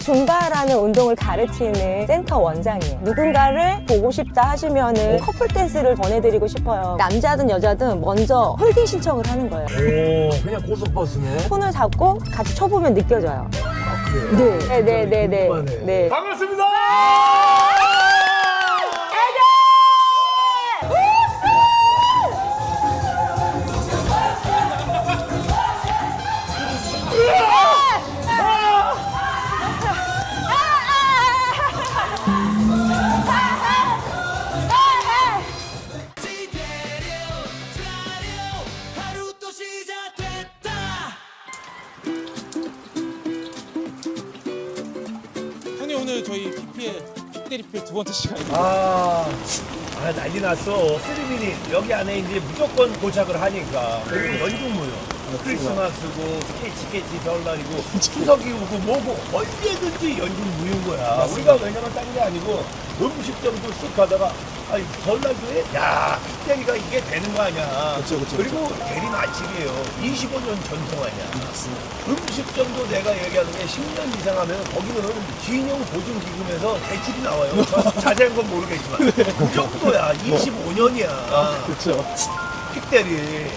줌바라는 운동을 가르치는 센터 원장이에요. 누군가를 보고 싶다 하시면은 커플 댄스를 전해드리고 싶어요. 남자든 여자든 먼저 홀딩 신청을 하는 거예요. 오, 그냥 고속버스네. 손을 잡고 같이 쳐보면 느껴져요. 아, 그래요? 네네네네. 궁금하네. 네. 반갑습니다! 형님 오늘 저희 PPL 픽대리표 두 번째 시간입니다. 난리 났어. 스리미니 여기 안에 이제 무조건 도착을 하니까. 그리고 연중무휴. 크리스마스고, 스케치 설날이고, 추석이 오고 뭐고 언제든지 연중무휴인 거야. 맞습니다. 우리가 왜냐면 딴 게 아니고 음식점도 쓱 가다가 아니 설날도 해? 야, 픽대리가 이게 되는 거 아니야. 그쵸. 그리고 대리 맛집이에요. 25년 전통 아니야. 음식점도 내가 얘기하는 게 10년 이상 하면 거기는 진형 보증기금에서 대출이 나와요. 저 자세한 건 모르겠지만 그 정도야. 25년이야. 그렇죠. 픽대리,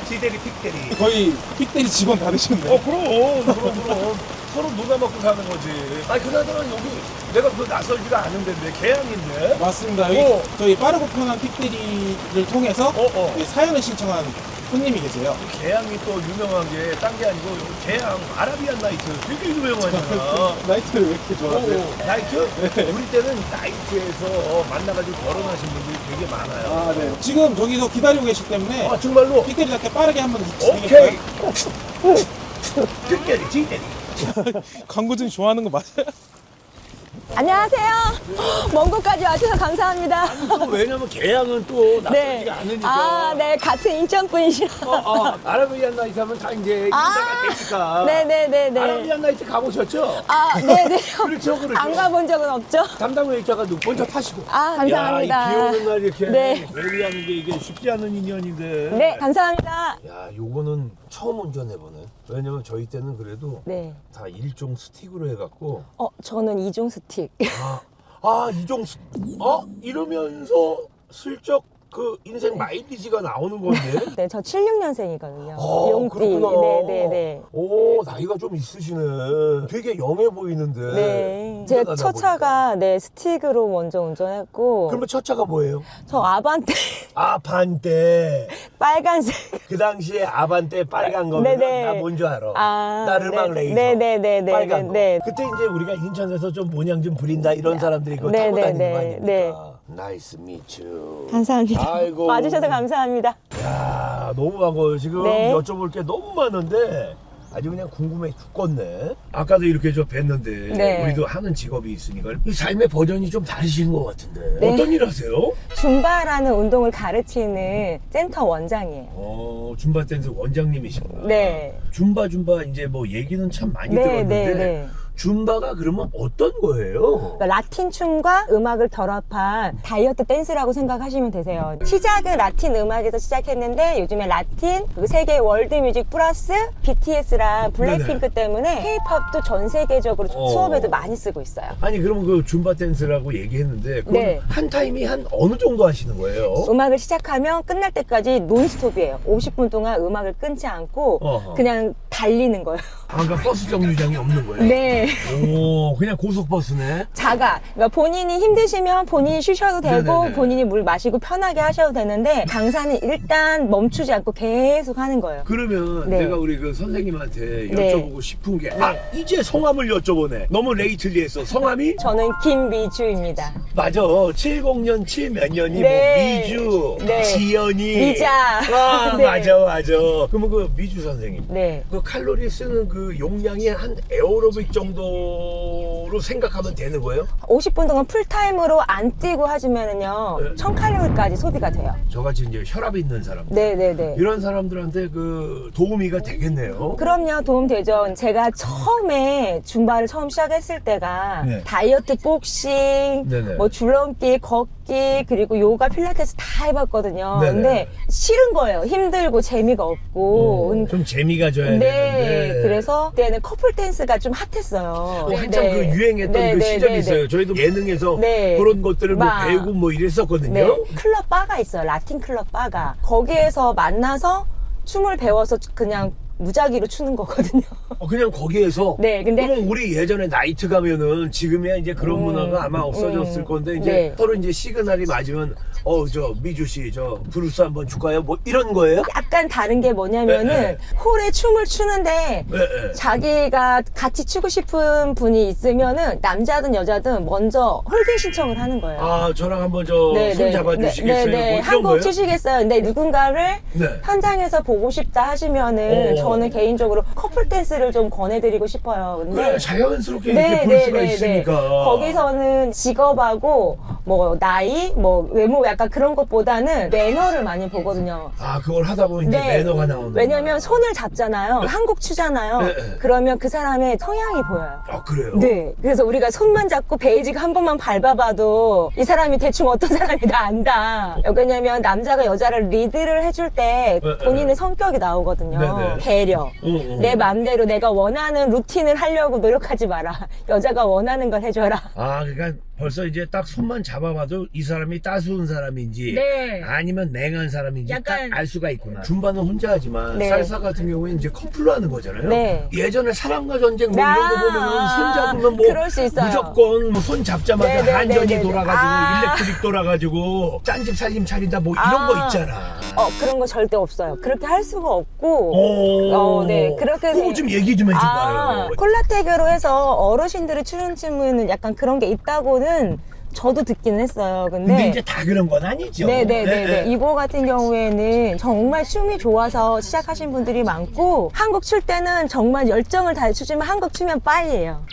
지대리 픽대리. 거의 픽대리 직원 다 되셨네요. 그럼 서로 누나 먹고 사는 거지. 아니 그나저나 여기 내가 그 낯설지가 않은데 계양인데. 맞습니다. 여기 저희 빠르고 편한 픽대리를 통해서 사연을 신청한 손님이 계세요. 계양이 또 유명한 게 딴 게 아니고 계양 아라비안 나이트 되게 유명하잖아. 나이트를 왜 이렇게 좋아하세요? 나이트? 우리 때는 나이트에서 만나가지고 결혼하신 분들이 되게 많아요. 아, 네. 지금 저기서 기다리고 계시기 때문에 정말로? 픽대리답게 빠르게 한번 오케이. 픽대리, 지대리. 광고주님 좋아하는 거 맞아요? 안녕하세요. 먼 곳까지 와주셔서 감사합니다. 왜냐면 계양은 또 낯설지가 않으니까. 네. 같은 인천분이시라. 아라비안 나이트 하면 다 이제 인사가 되니까. 네네네네. 아라비안 나이트 가보셨죠? 네네. 그렇죠. 안 가본 적은 없죠? 담당 회의자가 먼저 타시고. 감사합니다. 야, 이 비 오는 날 이렇게 네. 회의하는 게 이게 쉽지 않은 인연인데. 네, 감사합니다. 야, 요거는 처음 운전해보네. 왜냐면 저희 때는 그래도 네. 다 일종 스틱으로 해갖고. 저는 이종 스틱. 이종 이러면서 슬쩍 그 인생 마일리지가 나오는 건데. 네, 저 76년생이거든요. 그렇구나. 네네네. 오, 나이가 좀 있으시네. 되게 영해 보이는데. 네. 제 운전하다 첫 차가 스틱으로 먼저 운전했고. 그러면 첫 차가 뭐예요? 저 아반떼 아반떼. 빨간색. 그 당시에 아반떼 빨간 거면 네네. 나 뭔지 알아. 아, 나르망 네. 레이서. 네네네네. 빨간 거. 네. 그때 이제 우리가 인천에서 좀 모양 좀 부린다 이런 사람들이 그거 타고 네네네. 다니는 거 아닙니까? 네. 나이스 미츠. 감사합니다. 아이고. 와주셔서 감사합니다. 야, 너무 반가워요. 지금 네. 여쭤볼 게 너무 많은데 아주 그냥 궁금해 죽겠네. 아까도 이렇게 저 뵀는데 네. 우리도 하는 직업이 있으니까 이 삶의 버전이 좀 다르신 것 같은데 네. 어떤 일 하세요? 줌바라는 운동을 가르치는 센터 원장이에요. 줌바 댄스 원장님이시구나. 네. 줌바 이제 뭐 얘기는 참 많이 네, 들었는데 네. 줌바가 그러면 어떤 거예요? 그러니까 라틴 춤과 음악을 결합한 다이어트 댄스라고 생각하시면 되세요. 시작은 라틴 음악에서 시작했는데 요즘에 라틴, 그리고 세계 월드뮤직 플러스 BTS랑 블랙핑크 때문에 K-팝도 전 세계적으로 수업에도 많이 쓰고 있어요. 아니 그러면 그 줌바 댄스라고 얘기했는데 그건 네. 한 타임이 한 어느 정도 하시는 거예요? 음악을 시작하면 끝날 때까지 논스톱이에요. 50분 동안 음악을 끊지 않고 그냥 달리는 거예요. 그러니까 버스 정류장이 없는 거예요? 네. 오, 그냥 고속버스네? 그러니까 본인이 힘드시면 본인이 쉬셔도 되고 네네네. 본인이 물 마시고 편하게 하셔도 되는데 강사는 일단 멈추지 않고 계속 하는 거예요. 그러면 네. 내가 우리 그 선생님한테 네. 여쭤보고 싶은 게 이제 성함을 여쭤보네. 너무 레이틀리했어. 성함이? 저는 김미주입니다. 맞아. 70년 7 몇 년이 네. 뭐 미주, 네. 지연이. 미자. 네. 네. 맞아. 그러면 그 미주 선생님. 네. 그 칼로리 쓰는 그 용량이 한 에어로빅 정도로 생각하면 되는 거예요? 50분 동안 풀타임으로 안 뛰고 하시면은요, 네. 1000칼로리까지 소비가 돼요. 저같이 이제 혈압이 있는 사람. 네네네. 이런 사람들한테 그 도우미가 되겠네요. 그럼요, 도움되죠. 제가 처음에 줌바를 처음 시작했을 때가 네. 다이어트 복싱, 네네. 뭐 줄넘기, 걷기 걷기 그리고 요가 필라테스 다 해봤거든요. 네네. 근데 싫은 거예요. 힘들고 재미가 없고. 좀 재미가 줘야 네, 되는데. 그래서 그때는 커플 댄스가 좀 핫했어요. 또 한참 그 유행했던 그 시절이 있어요. 저희도 예능에서 네. 그런 것들을 뭐 막. 배우고 뭐 이랬었거든요. 네, 클럽 바가 있어요. 라틴 클럽 바가. 거기에서 만나서 춤을 배워서 그냥 무작위로 추는 거거든요. 그냥 거기에서. 네, 근데 그러면 우리 예전에 나이트 가면은 지금이야 이제 그런 문화가 아마 없어졌을 건데 이제 네. 서로 이제 시그널이 맞으면 저 미주 씨 저 브루스 한번 줄까요? 뭐 이런 거예요? 약간 다른 게 뭐냐면은 네. 홀에 춤을 추는데 네, 네. 자기가 같이 추고 싶은 분이 있으면은 남자든 여자든 먼저 홀딩 신청을 하는 거예요. 아 저랑 한번 저 손 잡아주시겠어요? 뭐 이런 한곡 거예요? 추시겠어요. 근데 누군가를 네. 현장에서 보고 싶다 하시면은 저는 개인적으로 커플 댄스를 좀 권해드리고 싶어요. 근데 그래 자연스럽게 이렇게 볼 수가 있으니까. 거기서는 직업하고 뭐 나이, 뭐 외모 약간 그런 것보다는 매너를 많이 보거든요. 아 그걸 하다 보면 이제 매너가 나오는. 왜냐면 손을 잡잖아요. 한국 추잖아요. 네. 그러면 그 사람의 성향이 보여요. 아 그래요? 네. 그래서 우리가 손만 잡고 베이직 한 번만 밟아봐도 이 사람이 대충 어떤 사람이다 안다. 왜냐면 남자가 여자를 리드를 해줄 때 네, 본인의 성격이 나오거든요. 네, 네. 배려. 내 맘대로 내가 원하는 루틴을 하려고 노력하지 마라. 여자가 원하는 걸 해줘라. 아 그러니까 벌써 이제 딱 손만 잡아봐도 이 사람이 따스운 사람인지 네. 아니면 냉한 사람인지 약간- 딱 알 수가 있구나. 줌바는 혼자 하지만 네. 살사 같은 경우에는 이제 커플로 하는 거잖아요. 네. 예전에 사랑과 전쟁 뭐 이런 거 보면은 손 잡으면 뭐 그럴 수 있어요. 무조건 뭐 손 잡자마자 네, 네, 한전이 네, 네, 네. 돌아가지고 아. 일렉트릭 돌아가지고 짠집 살림 차린다 뭐 이런 거 있잖아. 그런 거 절대 없어요. 그렇게 할 수가 없고. 오. 네. 그렇게 그거 좀 얘기 좀 해줘봐요. 콜라텍으로 해서 어르신들이 추는 춤은 약간 그런 게 있다고는 저도 듣기는 했어요. 근데 이제 다 그런 건 아니죠. 네네네. 이거 같은 경우에는 정말 춤이 좋아서 시작하신 분들이 많고, 한국 출 때는 정말 열정을 다해 추지만 한국 추면 빠이예요.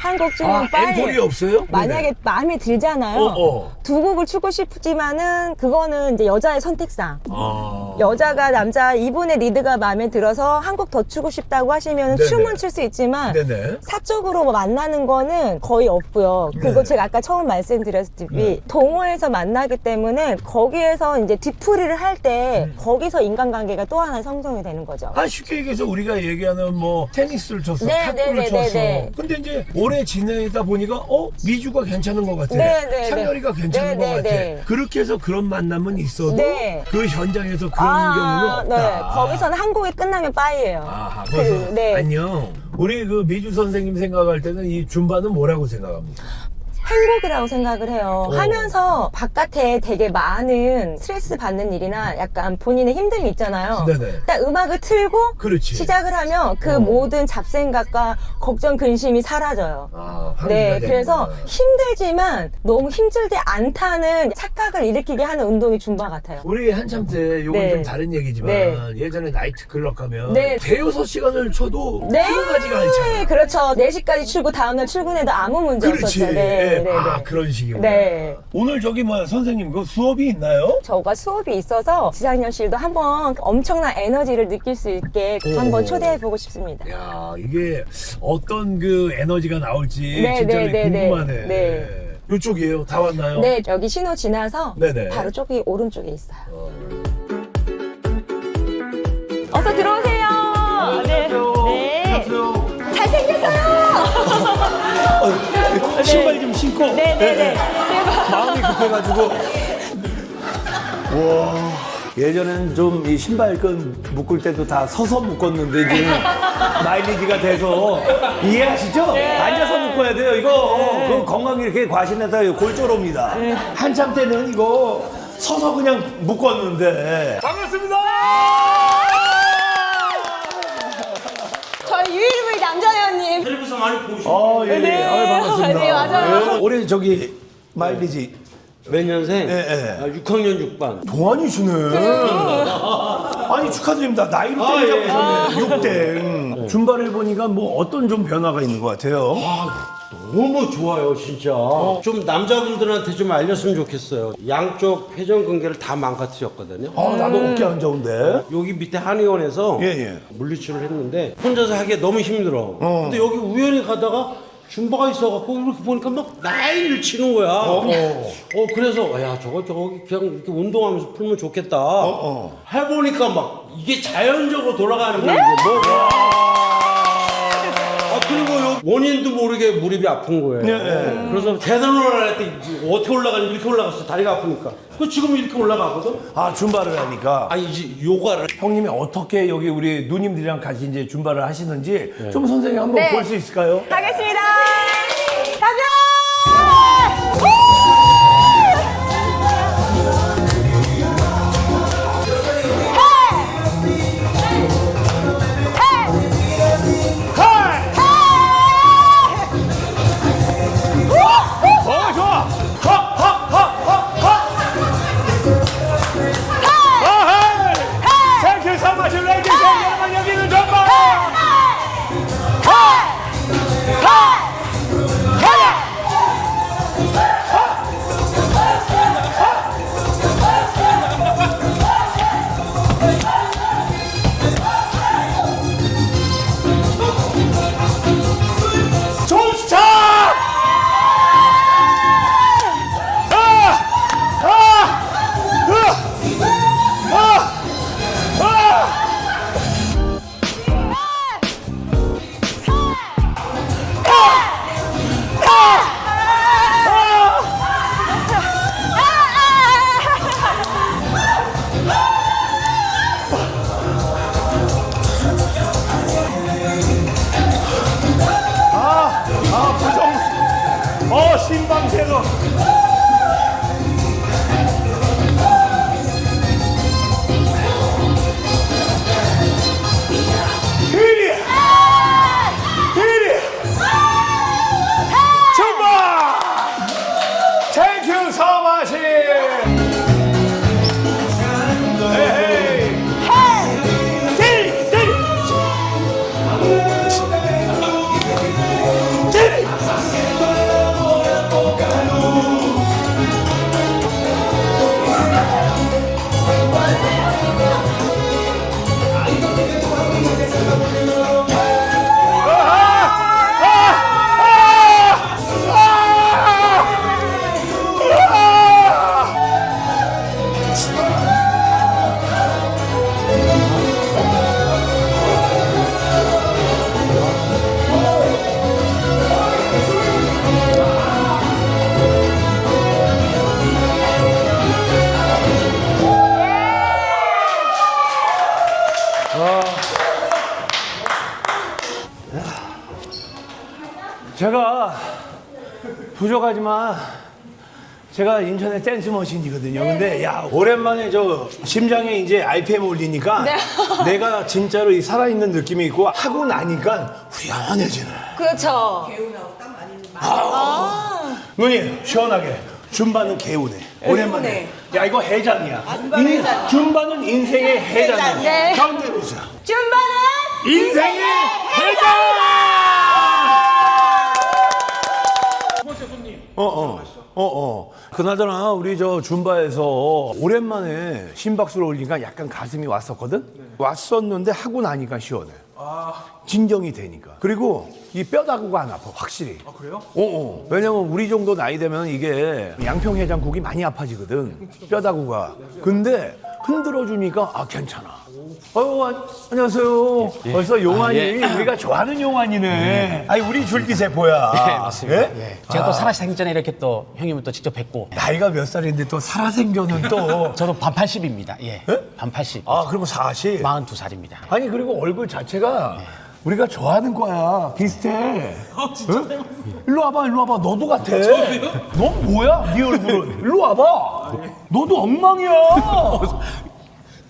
한국 추면 빠이. 앵콜이 없어요? 만약에 네네. 마음에 들잖아요. 어. 두 곡을 추고 싶지만은 그거는 이제 여자의 선택상. 아. 여자가 남자 이분의 리드가 마음에 들어서 한 곡 더 추고 싶다고 하시면 네네. 춤은 출 수 있지만 네네. 사적으로 뭐 만나는 거는 거의 없고요. 그거 네. 제가 아까 처음 말씀드렸듯이 동호회에서 만나기 때문에 거기에서 이제 뒤풀이를 할 때 거기서 인간관계가 또 하나 형성이 되는 거죠. 쉽게 얘기해서 우리가 얘기하는 뭐 테니스를 쳤어, 네, 탁구를 네, 네, 쳤어. 네. 근데 이제 오래 지내다 보니까 미주가 괜찮은 것 같아. 네, 네, 상렬이가 네. 괜찮은 네, 것 네, 같아. 네. 그렇게 해서 그런 만남은 있어도 네. 그 현장에서 그런 경우는 없다. 네. 거기서는 한 곡이 끝나면 빠이예요. 아하, 그래서 네. 안녕. 우리 그 미주 선생님 생각할 때는 이 줌바는 뭐라고 생각합니까? 행복이라고 생각을 해요. 하면서 바깥에 되게 많은 스트레스 받는 일이나 약간 본인의 힘듦이 있잖아요. 네네. 딱 음악을 틀고 그렇지. 시작을 하면 그 모든 잡생각과 걱정, 근심이 사라져요. 환기가 네, 되는구나. 그래서 힘들지만 너무 힘들지 않다는 착각을 일으키게 하는 운동이 줌바 같아요. 우리 한참 때 요건 네. 좀 다른 얘기지만 네. 예전에 나이트클럽 가면 네. 대여섯 시간을 쳐도 네, 피곤하지가 않잖아. 그렇죠. 4시까지 출고 다음날 출근해도 아무 문제 그렇지. 없었죠. 네, 네, 네. 그런 식이구나. 네. 오늘 저기 선생님 그 수업이 있나요? 저가 수업이 있어서 지상렬 씨도 한번 엄청난 에너지를 느낄 수 있게 한번 초대해보고 싶습니다. 야 이게 어떤 그 에너지가 나올지 네, 진짜 네, 네, 궁금하네. 네. 이쪽이에요. 다 왔나요? 네, 여기 신호 지나서 네네. 바로 저기 오른쪽에 있어요. 어서 들어오세요. 네. 네. 잘생겼어요. 신발 좀 신고. 네네네. 마음이 급해가지고. 와. 예전엔 좀 이 신발끈 묶을 때도 다 서서 묶었는데 지금 마일리지가 돼서 이해하시죠? 앉아서 묶어야 돼요. 이거 그럼 건강이 이렇게 과신해서 골절옵니다. 한참 때는 이거 서서 그냥 묶었는데. 반갑습니다. 저희 유일무이 남자연님. 텔레비전 많이 보시고 예. 네. 반갑습니다. 네, 맞아요. 예. 올해 저기 마일리지 몇 년생? 예. 6학년 6반. 동안이시네. 아니 축하드립니다. 나이를 때리자고 6대. 준바를 보니까 뭐 어떤 좀 변화가 있는 것 같아요. 너무 좋아요, 진짜. 좀 남자분들한테 좀 알렸으면 좋겠어요. 양쪽 회전근개를 다 망가뜨렸거든요. 나도 어깨 안 좋은데. 여기 밑에 한의원에서 예. 물리치료를 했는데 혼자서 하기에 너무 힘들어. 근데 여기 우연히 가다가 줌바가 있어갖고 이렇게 보니까 막 난리를 치는 거야. 그래서 야 저거 그냥 이렇게 운동하면서 풀면 좋겠다. 해보니까 막 이게 자연적으로 돌아가는 거야. 그리고 원인도 모르게 무릎이 아픈 거예요. 그래서 계단을 올라갈 때 어떻게 올라가니 이렇게 올라갔어. 다리가 아프니까. 그 지금 이렇게 올라가거든. 아, 줌바를 하니까. 아니 이제 요가를. 형님이 어떻게 여기 우리 누님들이랑 같이 이제 줌바를 하시는지 좀 선생님 한번 네. 볼 수 있을까요? 가겠습니다. 가자! 좋아! 땡큐 so much, ladies and gentlemen. 여기는 줌바! 좋다! 신방제로. 줌바! Thank you so much. 제가 부족하지만 제가 인천의 댄스 머신이거든요. 근데 야 오랜만에 저 심장에 이제 RPM 올리니까 내가 진짜로 이 살아있는 느낌이 있고 하고 나니까 후련해지네. 그렇죠. 누님 시원하게 줌바는 개운해. 오랜만에. 야 이거 해장이야. 줌바는 인생의 해장이야. 네. 가운데 보세요. 줌바는 인생의 해장! 그나저나 우리 저 줌바에서 오랜만에 심박수를 올리니까 약간 가슴이 왔었거든? 왔었는데 하고 나니까 시원해. 진정이 되니까. 그리고 이 뼈다구가 안 아파, 확실히. 아, 그래요? 왜냐면 우리 정도 나이 되면 이게 양평해장국이 많이 아파지거든. 뼈다구가. 근데 흔들어주니까 아, 괜찮아. 안녕하세요. 벌써 용환이 우리가 좋아하는 용환이네. 아니 우리 줄기세포야. 네, 맞습니다. 예? 예. 제가 또 살아생기 전에 이렇게 또 형님을 또 직접 뵙고. 나이가 몇 살인데 또 살아생전은 또. 저도 반 80입니다. 예. 반 80. 아, 그럼 40. 42살입니다. 아니 그리고 얼굴 자체가 우리가 좋아하는 거야. 비슷해. 응? 일로 와봐. 너도 같아. 너 뭐야? 네 얼굴은. 일로 와봐. 너도 엉망이야.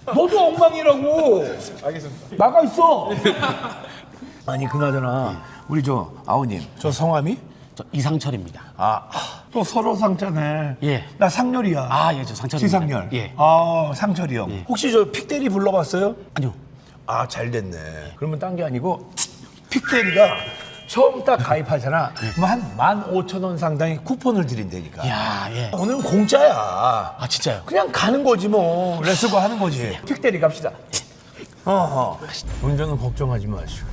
너도 엉망이라고. 알겠습니다. 나가 있어. 아니 그나저나 우리 저 아우님 저 성함이? 저 이상철입니다. 또 서로 상자네. 예. 나 상렬이야. 아, 예, 저 상철입니다. 지상렬. 예. 상철이 형. 예. 혹시 저 픽대리 불러봤어요? 아니요. 아, 잘 됐네. 그러면 딴 게 아니고 픽대리가 처음 딱 가입하잖아. 그럼 한 15,000원 상당의 쿠폰을 드린다니까. 야, 예. 오늘은 공짜야. 아, 진짜요? 그냥 가는 거지 뭐. 레츠고 하는 거지. 픽대리 갑시다. 운전은 걱정하지 마시고.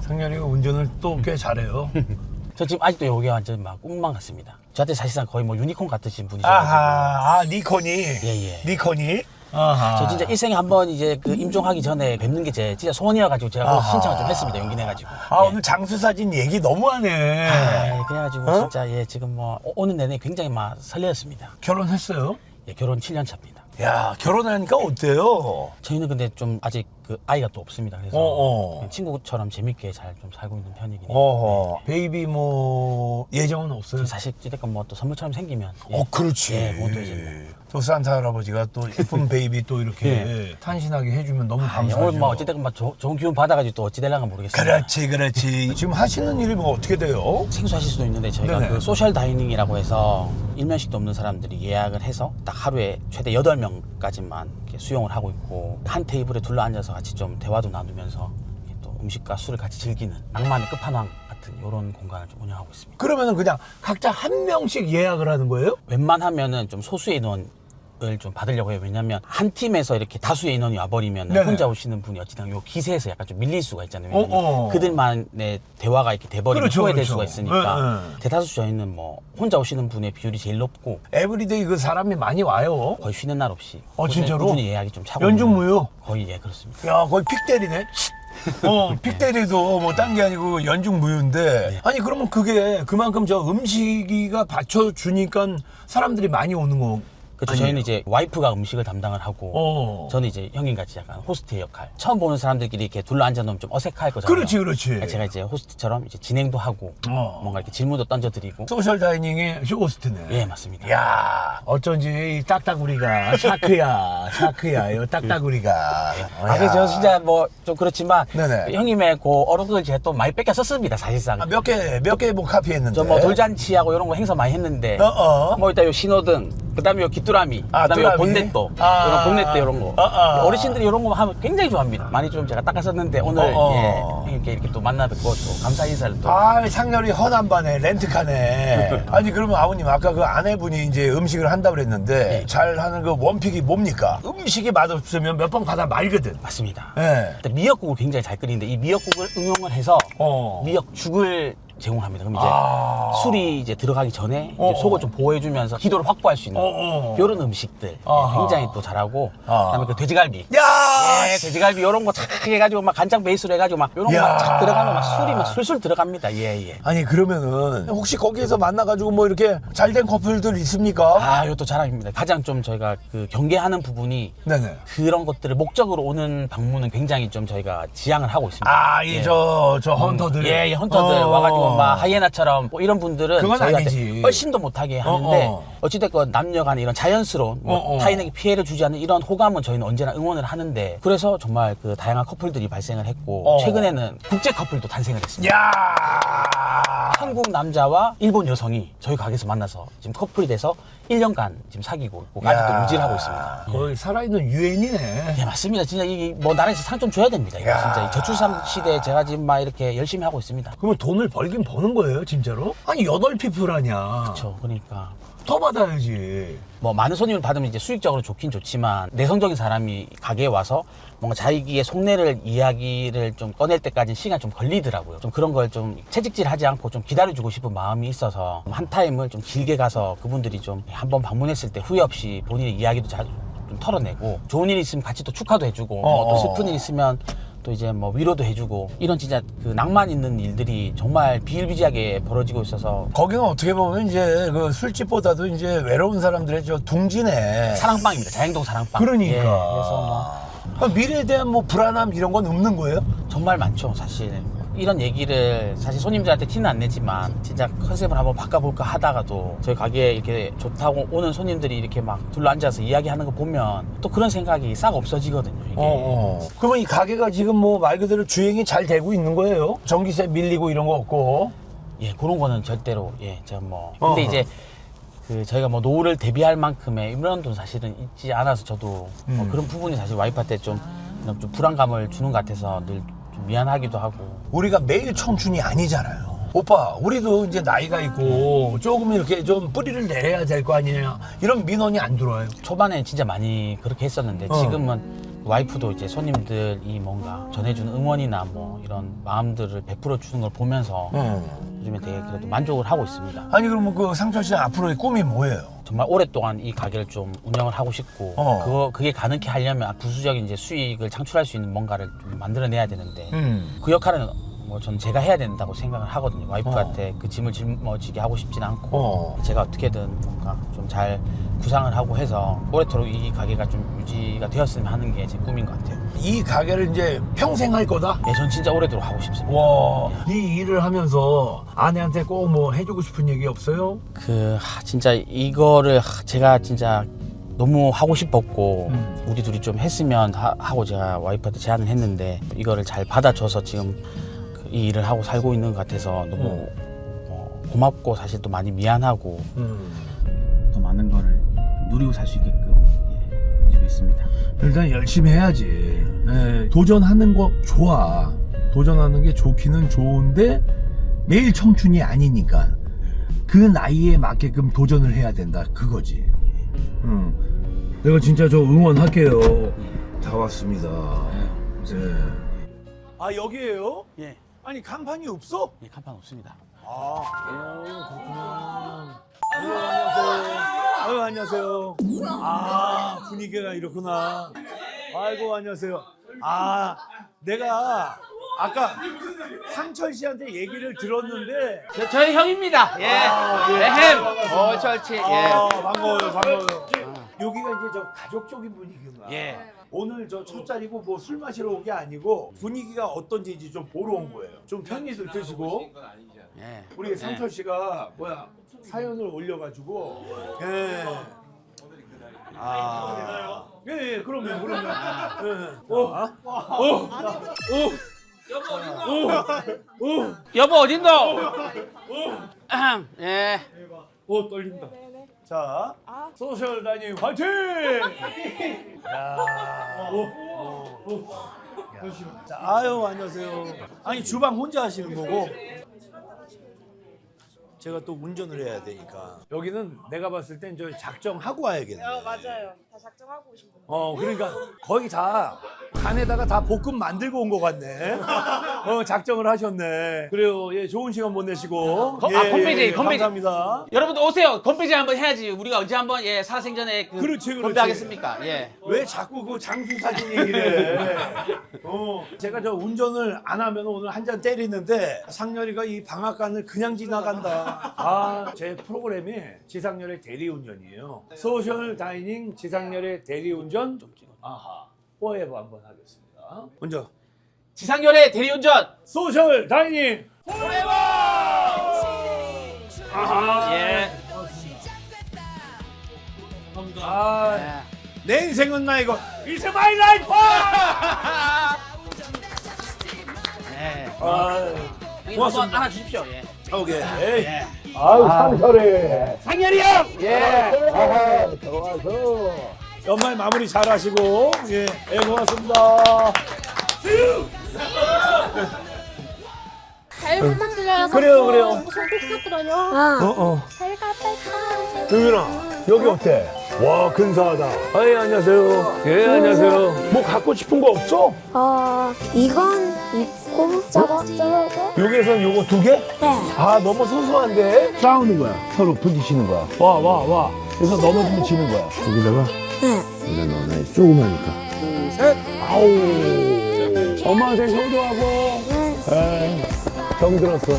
상렬이가 운전을 또 꽤 잘해요. 저 지금 아직도 여기 완전 막 꿈만 같습니다. 저한테 사실상 거의 뭐 유니콘 같으신 분이셔가지고. 아하, 아, 니콘이. 예. 니콘이. 아하. 저 진짜 일생에 한번 이제 그 임종하기 전에 뵙는 게 제 진짜 소원이어가지고 제가 그거 신청을 좀 했습니다. 용기 내가지고. 아, 예. 오늘 장수사진 얘기 너무하네. 아, 그래가지고 진짜 예 지금 뭐 오는 내내 굉장히 막 설레었습니다. 결혼했어요? 예, 결혼 7년 차입니다. 야, 결혼하니까 어때요? 저희는 근데 좀 아직 그 아이가 또 없습니다. 그래서 그냥 친구처럼 재밌게 잘 좀 살고 있는 편이긴 해요. 어허. 베이비 뭐 예정은 없어요? 사실 찌대건 뭐 또 선물처럼 생기면 그렇지. 예, 뭐또 이제 뭐. 또 산타 할아버지가 또 예쁜 베이비 또 이렇게 탄신하게 해주면 너무 감사하죠. 오늘 뭐 어찌됐건 막 좋은 기운 받아가지고 또 어찌 될랑가 모르겠습니다. 그렇지. 지금 하시는 일이 뭐 어떻게 돼요? 생소하실 수도 있는데 저희가 네네. 그 소셜 다이닝이라고 해서 일면식도 없는 사람들이 예약을 해서 딱 하루에 최대 8명까지만 이렇게 수용을 하고 있고 한 테이블에 둘러 앉아서 같이 좀 대화도 나누면서 이렇게 또 음식과 술을 같이 즐기는 낭만의 끝판왕 같은 이런 공간을 좀 운영하고 있습니다. 그러면은 그냥 각자 한 명씩 예약을 하는 거예요? 웬만하면은 좀 소수의 인원을 좀 받으려고 해요. 왜냐면 한 팀에서 이렇게 다수의 인원이 와버리면 네네. 혼자 오시는 분이 어찌든 요 기세에서 약간 좀 밀릴 수가 있잖아요. 왜냐면 어. 그들만의 대화가 이렇게 돼버리면 그렇죠, 소외될 그렇죠. 수가 있으니까 네. 대다수 저희는 뭐 혼자 오시는 분의 비율이 제일 높고 에브리데이 그 사람이 많이 와요. 거의 쉬는 날 없이 진짜로? 꾸준히 예약이 좀 차고 연중무휴? 있는 거의 예 그렇습니다. 야, 거의 픽대리네. 픽대리도 뭐 딴 게 아니고 연중무휴인데 아니 그러면 그게 그만큼 저 음식이가 받쳐주니까 사람들이 많이 오는 거 그렇죠. 아니에요? 저희는 이제 와이프가 음식을 담당을 하고 저는 이제 형님같이 약간 호스트의 역할. 처음 보는 사람들끼리 이렇게 둘러 앉아놓으면 좀 어색할 거잖아요. 그렇지. 제가 이제 호스트처럼 이제 진행도 하고 뭔가 이렇게 질문도 던져드리고. 소셜 다이닝의 쇼호스트네. 예 맞습니다. 야, 어쩐지 이 딱따구리가 샤크야, 이 딱따구리가. 그래서 저 진짜 뭐 좀 그렇지만 네네. 형님의 그 어록을 제가 또 많이 뺏겨 썼습니다 사실상. 몇 개 뭐 카피했는데. 저 뭐 돌잔치하고 이런 거 행사 많이 했는데 뭐 일단 요 신호등 그다음에 요 귀뚜라미 그다음에 요 뚜라미. 본넷도 이런 본넷대 이런 거 어르신들이 이런 거 하면 굉장히 좋아합니다. 많이 좀 제가 닦았었는데 오늘 예 이렇게 또 만나 뵙고 또 감사 인사를 또 상렬이 허남반에 렌트카네. 아니 그러면 아버님 아까 그 아내분이 이제 음식을 한다고 그랬는데 네. 잘하는 그 원픽이 뭡니까? 음식이 맛없으면 몇 번 가다 말거든. 맞습니다. 예. 일단 미역국을 굉장히 잘 끓이는데 이 미역국을 응용을 해서 미역죽을 제공합니다. 그럼 이제 술이 이제 들어가기 전에 이제 속을 좀 보호해주면서 기도를 확보할 수 있는 이런 음식들 예, 굉장히 또 잘하고 그다음에 그 돼지갈비. 야, 예, 돼지갈비 이런 거 착 해가지고 막 간장 베이스로 해가지고 막 이런 거 야. 막 착 들어가면 막 술이 막 술술 들어갑니다. 예. 아니 그러면은 혹시 거기에서 만나가지고 뭐 이렇게 잘된 커플들 있습니까? 아, 이것도 자랑입니다. 가장 좀 저희가 그 경계하는 부분이 네네. 그런 것들을 목적으로 오는 방문은 굉장히 좀 저희가 지향을 하고 있습니다. 저 헌터들. 예, 헌터들 와가지고 막 하이에나처럼 뭐 이런 분들은 그건 저희한테 아니지. 훨씬도 못하게 하는데 어찌됐건 남녀 간에 이런 자연스러운 뭐 타인에게 피해를 주지 않는 이런 호감은 저희는 언제나 응원을 하는데 그래서 정말 그 다양한 커플들이 발생을 했고 최근에는 국제 커플도 탄생을 했습니다. 야. 한국 남자와 일본 여성이 저희 가게에서 만나서 지금 커플이 돼서 1년간 지금 사귀고 있고 아직도 유지를 하고 있습니다. 거의 살아있는 유엔이네. 예, 맞습니다. 진짜 이게 뭐 나라에서 상 좀 줘야 됩니다. 이거 진짜 이 저출산 시대에 제가 지금 막 이렇게 열심히 하고 있습니다. 그러면 돈을 벌긴 버는 거예요, 진짜로? 아니 8피플 하냐. 그렇죠. 그러니까 더 받아야지. 뭐 많은 손님을 받으면 이제 수익적으로 좋긴 좋지만 내성적인 사람이 가게에 와서 뭔가 자기의 속내를 이야기를 좀 꺼낼 때까지 시간이 좀 걸리더라고요. 좀 그런 걸 좀 채찍질하지 않고 좀 기다려주고 싶은 마음이 있어서 한 타임을 좀 길게 가서 그분들이 좀 한번 방문했을 때 후회 없이 본인의 이야기도 좀 털어내고 좋은 일 있으면 같이 또 축하도 해주고 뭐또 슬픈 일 있으면 또 이제 뭐 위로도 해주고 이런 진짜 그 낭만 있는 일들이 정말 비일비재하게 벌어지고 있어서 거기는 어떻게 보면 이제 그 술집보다도 이제 외로운 사람들의 저 둥지네. 사랑방입니다. 자행동 사랑방. 그러니까. 예, 그래서 뭐 미래에 대한 뭐 불안함 이런 건 없는 거예요? 정말 많죠, 사실. 이런 얘기를 사실 손님들한테 티는 안 내지만 진짜 컨셉을 한번 바꿔볼까 하다가도 저희 가게에 이렇게 좋다고 오는 손님들이 이렇게 막 둘러앉아서 이야기하는 거 보면 또 그런 생각이 싹 없어지거든요, 이게. 그러면 이 가게가 지금 뭐 말 그대로 주행이 잘 되고 있는 거예요? 전기세 밀리고 이런 거 없고? 예, 그런 거는 절대로, 제가 뭐. 근데 이제 그 저희가 뭐 노후를 대비할 만큼의 이런 돈 사실은 있지 않아서 저도 뭐 그런 부분이 사실 와이프한테 좀 불안감을 주는 것 같아서 늘 좀 미안하기도 하고. 우리가 매일 청춘이 아니잖아요. 오빠, 우리도 이제 나이가 있고 조금 이렇게 좀 뿌리를 내려야 될 거 아니냐. 이런 민원이 안 들어와요. 초반에 진짜 많이 그렇게 했었는데 지금은 와이프도 이제 손님들이 뭔가 전해주는 응원이나 뭐 이런 마음들을 베풀어 주는 걸 보면서 요즘에 되게 그래도 만족을 하고 있습니다. 아니 그러면 그 상철 씨 앞으로의 꿈이 뭐예요? 정말 오랫동안 이 가게를 좀 운영을 하고 싶고 그게 가능케 하려면 부수적인 이제 수익을 창출할 수 있는 뭔가를 좀 만들어내야 되는데 그 역할은 뭐 전 제가 해야 된다고 생각을 하거든요. 와이프한테 그 짐을 짊어지게 하고 싶진 않고 제가 어떻게든 뭔가 좀 잘 구상을 하고 해서 오래도록 이 가게가 좀 유지가 되었으면 하는 게 제 꿈인 것 같아요. 이 가게를 이제 평생 할 거다? 예, 전 진짜 오래도록 하고 싶습니다. 와, 이 일을 하면서 아내한테 꼭 뭐 해주고 싶은 얘기 없어요? 진짜 이거를 제가 진짜 너무 하고 싶었고 우리 둘이 좀 했으면 하고 제가 와이프한테 제안을 했는데 이거를 잘 받아줘서 지금 이 일을 하고 살고 있는 것 같아서 너무 고맙고 사실 또 많이 미안하고 더 많은 거를 누리고 살 수 있게끔 해주고 있습니다. 일단 열심히 해야지. 예, 도전하는 거 좋아. 도전하는 게 좋기는 좋은데 매일 청춘이 아니니까 그 나이에 맞게끔 도전을 해야 된다 그거지. 내가 진짜 저 응원할게요. 다 왔습니다. 네. 아 여기에요? 예, 아니 간판이 없어? 예, 간판 없습니다. 그렇구나. 안녕하세요. 안녕하세요. 아, 분위기가 이렇구나. 아이고, 안녕하세요. 아, 내가 아까 상철 씨한테 얘기를 들었는데. 저희 형입니다. 예. 햄. 철치. 아, 반가워요, 반가워요. 여기가 이제 저 가족적인 분위기구나. 예. 오늘 저 첫 자리고 뭐 술 마시러 온 게 아니고 분위기가 어떤지 이제 좀 보러 온 거예요. 좀 편히들 드시고. 예. 우리 상철 씨가 사연을 올려가지고 예. 예, 그럼요. 예. 여보 어딘도? 예. 떨린다. 자, 소셜 다이닝 화이팅! 야. 자, 아유, 안녕하세요. 아니, 주방 혼자 하시는 거고. 제가 또 운전을 해야 되니까. 여기는 내가 봤을 땐 저 작정하고 와야겠네. 맞아요. 다 작정하고 오신 분. 그러니까 거의 다 간에다가 다 볶음 만들고 온 것 같네. 작정을 하셨네. 그래요. 예, 좋은 시간 보내시고. 건배제. 감사합니다. 여러분들 오세요. 건배제 한번 해야지. 우리가 언제 한번 살아생전에 그렇지. 건배하겠습니까? 예. 왜 자꾸 그 장수 사진 얘기를 해? 제가 저 운전을 안 하면 오늘 한 잔 때리는데 상렬이가 이 방앗간을 그냥 지나간다. 제 프로그램이 지상렬의 대리운전이에요. 소셜 다이닝 지상렬의 대리운전. 포에버 한번 하겠습니다. 먼저 지상렬의 대리운전. 소셜 다이닝. 예. 내 인생은 나 이거. It's my life. 네. 고맙습니다. 한번 안아주십시오. 예. 오케이. 예. 아유, 상철이. 상렬이 형. 예. 좋아서. 연말 마무리 잘 하시고. 예, 고맙습니다. 잘 부탁드려요. 그래요. 무슨 부탁드려요? 잘가 빨리 유민아, 여기 어때? 와, 근사하다. 안녕하세요. 예, 안녕하세요. 뭐 갖고 싶은 거 없어? 이건 있고 저거. 여기에선 요거 2개? 네. 너무 소소한데? 싸우는 거야. 서로 부딪히는 거야. 와. 그래서 넘어지면 지는 거야. 여기다가? 네. 여기다 넣어. 나 조그마니까. 셋. 아우. 엄마한테 효도하고. 네. 병들었어.